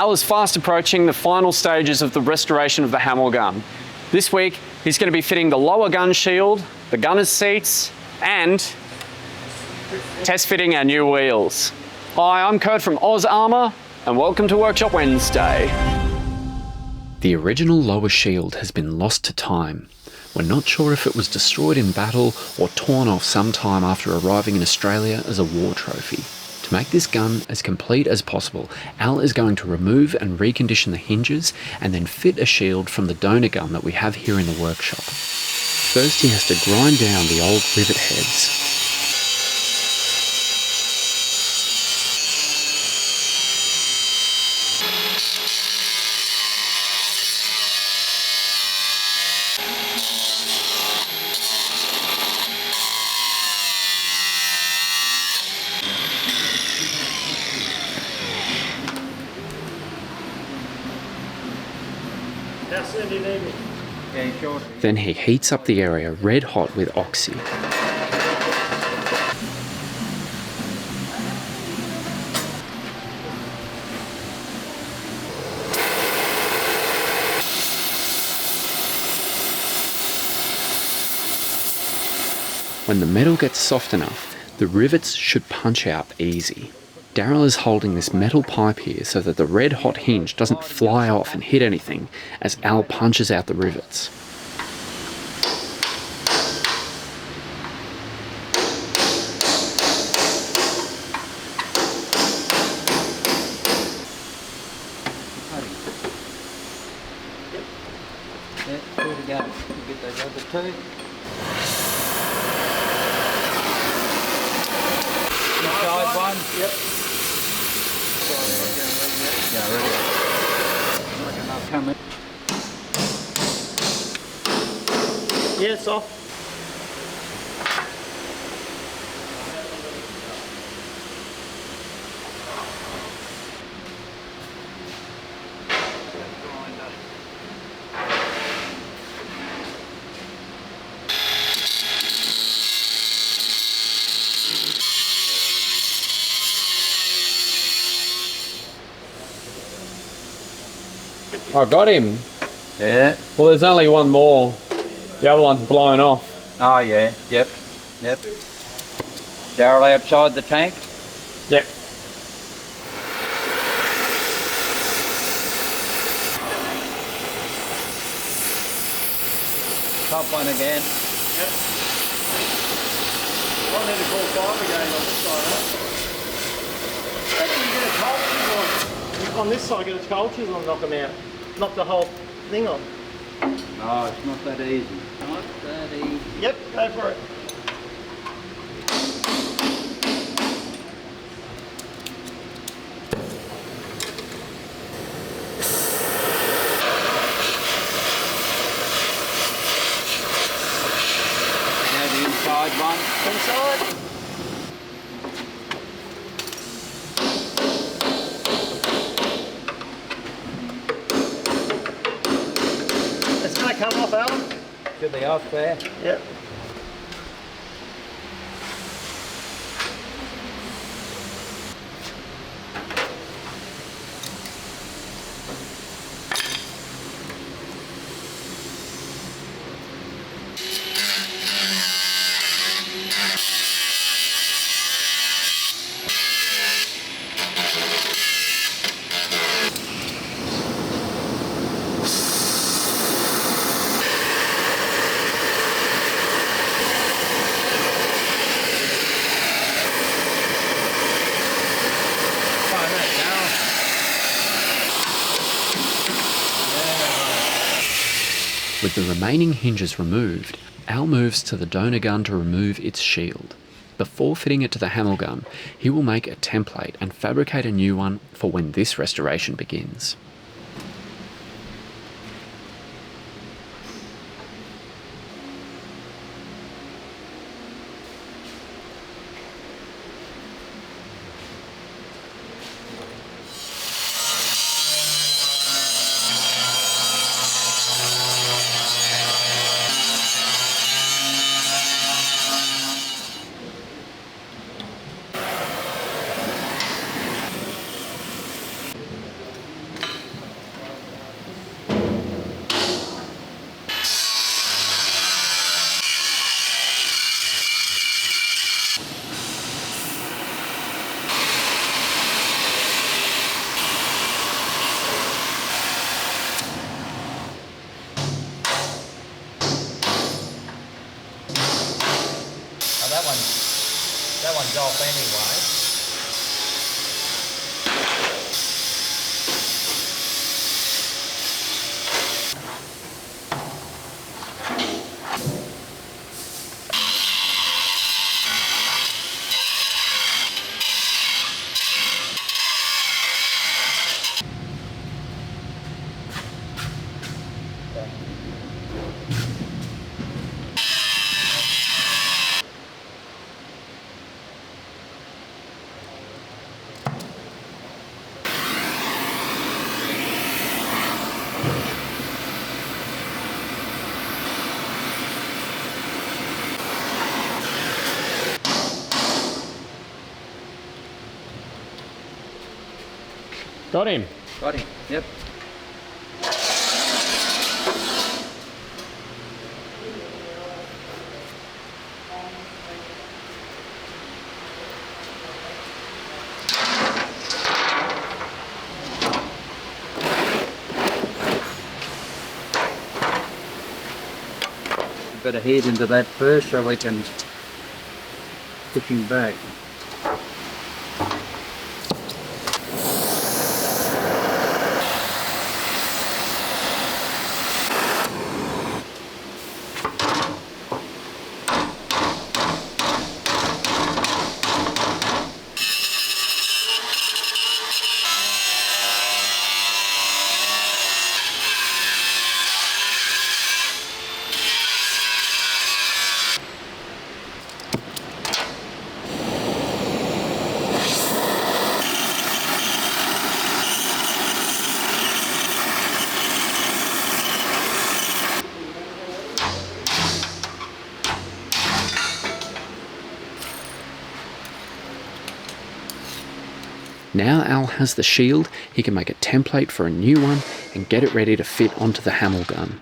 Al is fast approaching the final stages of the restoration of the Hamel gun. This week, he's going to be fitting the lower gun shield, the gunner's seats, and test fitting our new wheels. Hi, I'm Kurt from Oz Armour, and welcome to Workshop Wednesday. The original lower shield has been lost to time. We're not sure if it was destroyed in battle or torn off sometime after arriving in Australia as a war trophy. To make this gun as complete as possible, Al is going to remove and recondition the hinges and then fit a shield from the donor gun that we have here in the workshop. First he has to grind down the old rivet heads. Then he heats up the area red hot with oxy. When the metal gets soft enough, the rivets should punch out easy. Daryl is holding this metal pipe here so that the red hot hinge doesn't fly off and hit anything as Al punches out the rivets. Get those other two. Inside one. Yep. Yeah, ready. Like enough coming. Yeah, it's off. I got him. Yeah. Well, there's only one more. The other one's blown off. Oh yeah. Yep. Daryl outside the tank. Yep. Top one again. Yep. I need to call Fabricating on this side, huh? Actually, you get a cold chisel on this side, get a cold chisel and knock them out. Knock the whole thing on. No, it's not that easy. Not that easy. Yep, go for it. Now the inside one. Inside. It's going to come off, Alan. Should be off there. Yep. With the remaining hinges removed, Al moves to the donor gun to remove its shield. Before fitting it to the Hamel gun, he will make a template and fabricate a new one for when this restoration begins. comes off anyway. Got him. Got him, yep. Better head into that first so we can push him back. Now Al has the shield, he can make a template for a new one and get it ready to fit onto the Hamel gun.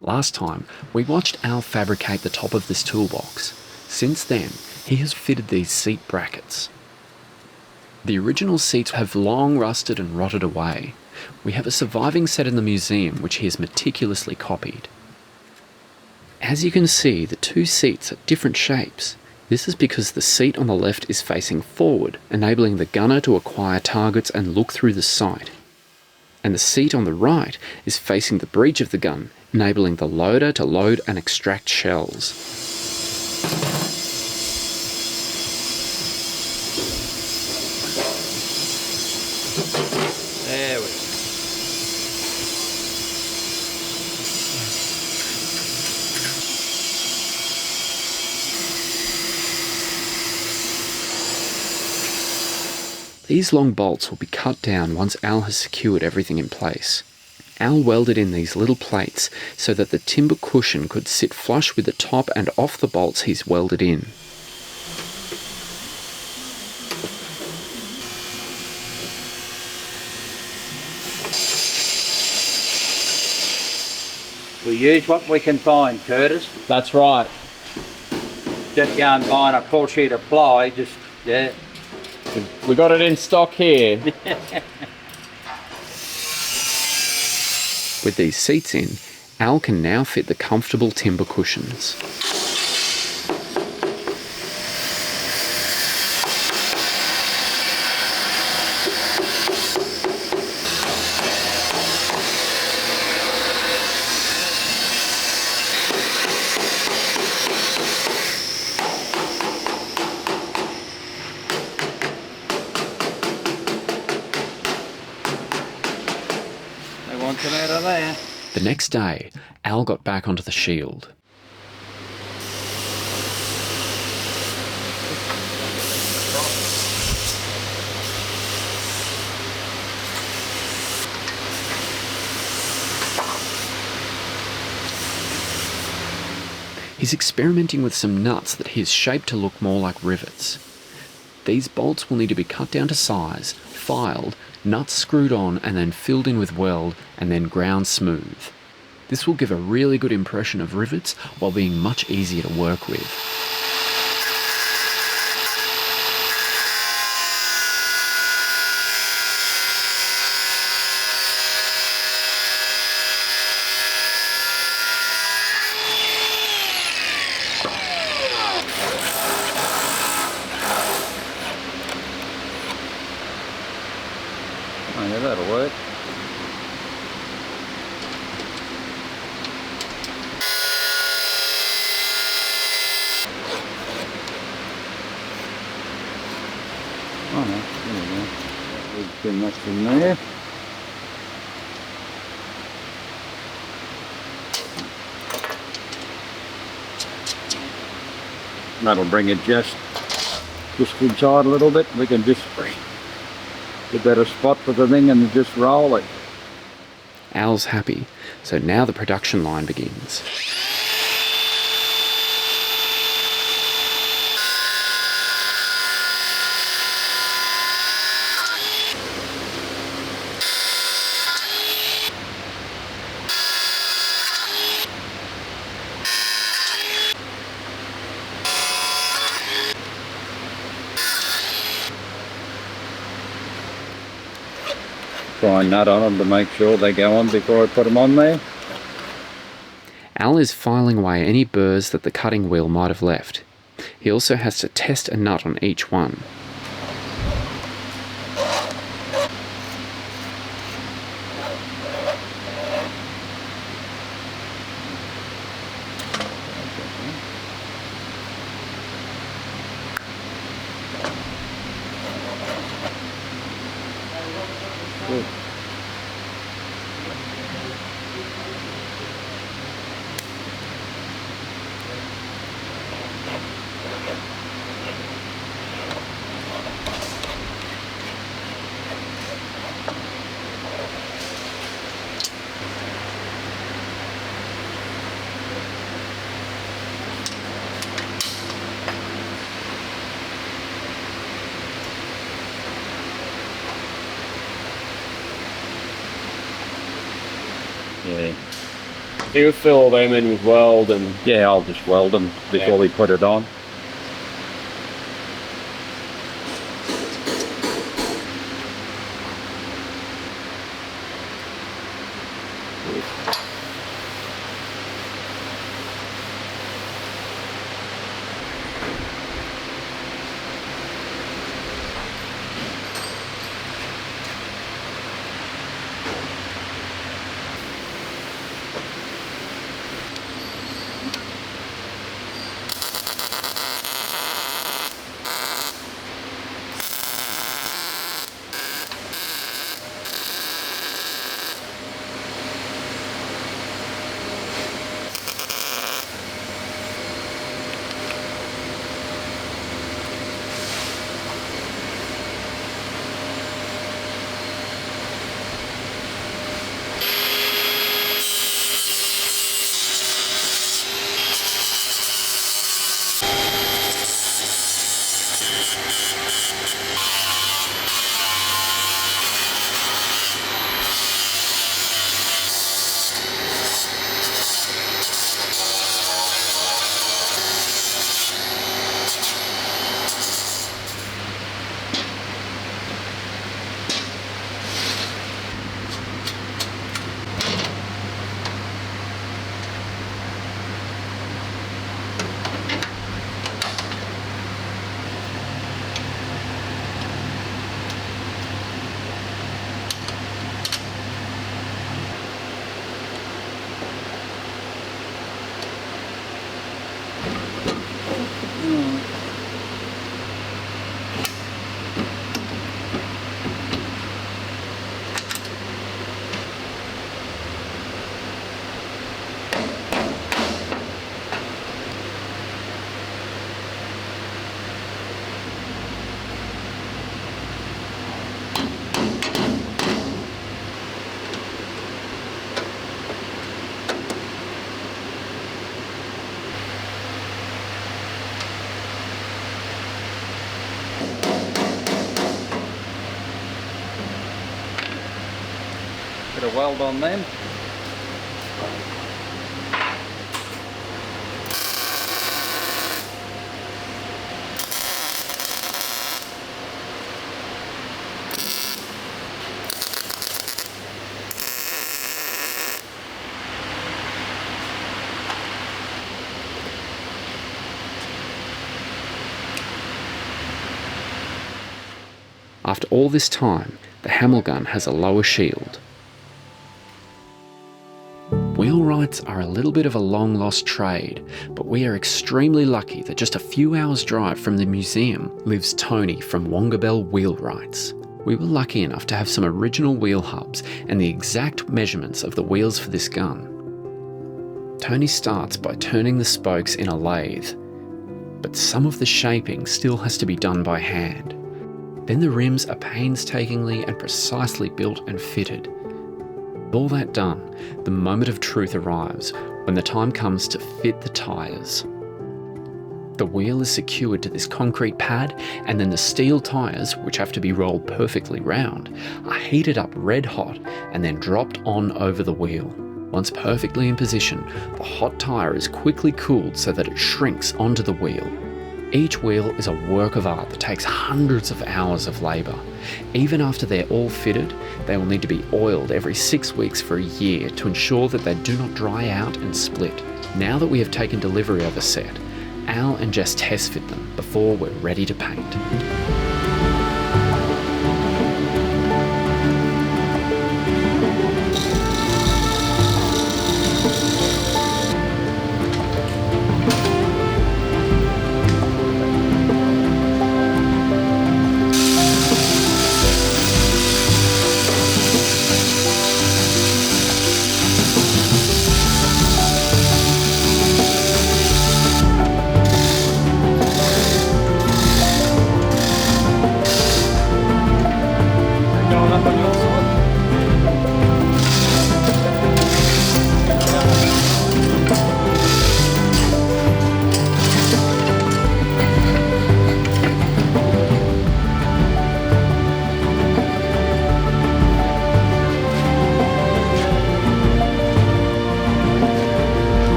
Last time, we watched Al fabricate the top of this toolbox. Since then, he has fitted these seat brackets. The original seats have long rusted and rotted away. We have a surviving set in the museum which he has meticulously copied. As you can see, the two seats are different shapes. This is because the seat on the left is facing forward, enabling the gunner to acquire targets and look through the sight. And the seat on the right is facing the breech of the gun, enabling the loader to load and extract shells. There we go. These long bolts will be cut down once Al has secured everything in place. Al welded in these little plates so that the timber cushion could sit flush with the top and off the bolts he's welded in. We use what we can find, Curtis. That's right. Just go and find a full sheet of ply, just, yeah. We got it in stock here. With these seats in, Al can now fit the comfortable timber cushions. Come out of there. The next day, Al got back onto the shield. He's experimenting with some nuts that he's shaped to look more like rivets. These bolts will need to be cut down to size, filed, nuts screwed on and then filled in with weld and then ground smooth. This will give a really good impression of rivets while being much easier to work with. Then that's in there. That'll bring it just inside a little bit. We can just get better spot for the thing and just roll it. Al's happy, so now the production line begins. Try and nut on them to make sure they go on before I put them on there. Al is filing away any burrs that the cutting wheel might have left. He also has to test a nut on each one. Good. Yeah. Do you fill them in with weld and... Yeah, I'll just weld them before we put it on. Put a weld on them. After all this time, the Hamel gun has a lower shield. Wheelwrights are a little bit of a long-lost trade, but we are extremely lucky that just a few hours' drive from the museum lives Tony from Wongabel Wheelwrights. we were lucky enough to have some original wheel hubs and the exact measurements of the wheels for this gun. Tony starts by turning the spokes in a lathe, but some of the shaping still has to be done by hand. Then the rims are painstakingly and precisely built and fitted. With all that done, the moment of truth arrives when the time comes to fit the tyres. The wheel is secured to this concrete pad, and then the steel tyres, which have to be rolled perfectly round, are heated up red hot and then dropped on over the wheel. Once perfectly in position, the hot tyre is quickly cooled so that it shrinks onto the wheel. Each wheel is a work of art that takes hundreds of hours of labour. Even after they're all fitted, they will need to be oiled every 6 weeks for a year to ensure that they do not dry out and split. Now that we have taken delivery of a set, Al and Jess test fit them before we're ready to paint.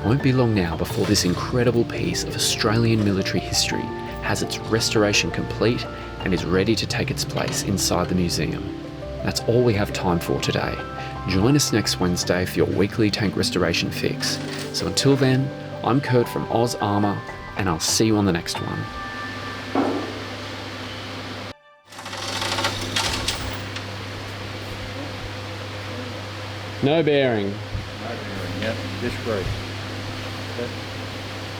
Won't be long now before this incredible piece of Australian military history has its restoration complete and is ready to take its place inside the museum. That's all we have time for today. Join us next Wednesday for your weekly tank restoration fix. So until then, I'm Kurt from Oz Armour, and I'll see you on the next one. No bearing. Yep, disc brake. Okay.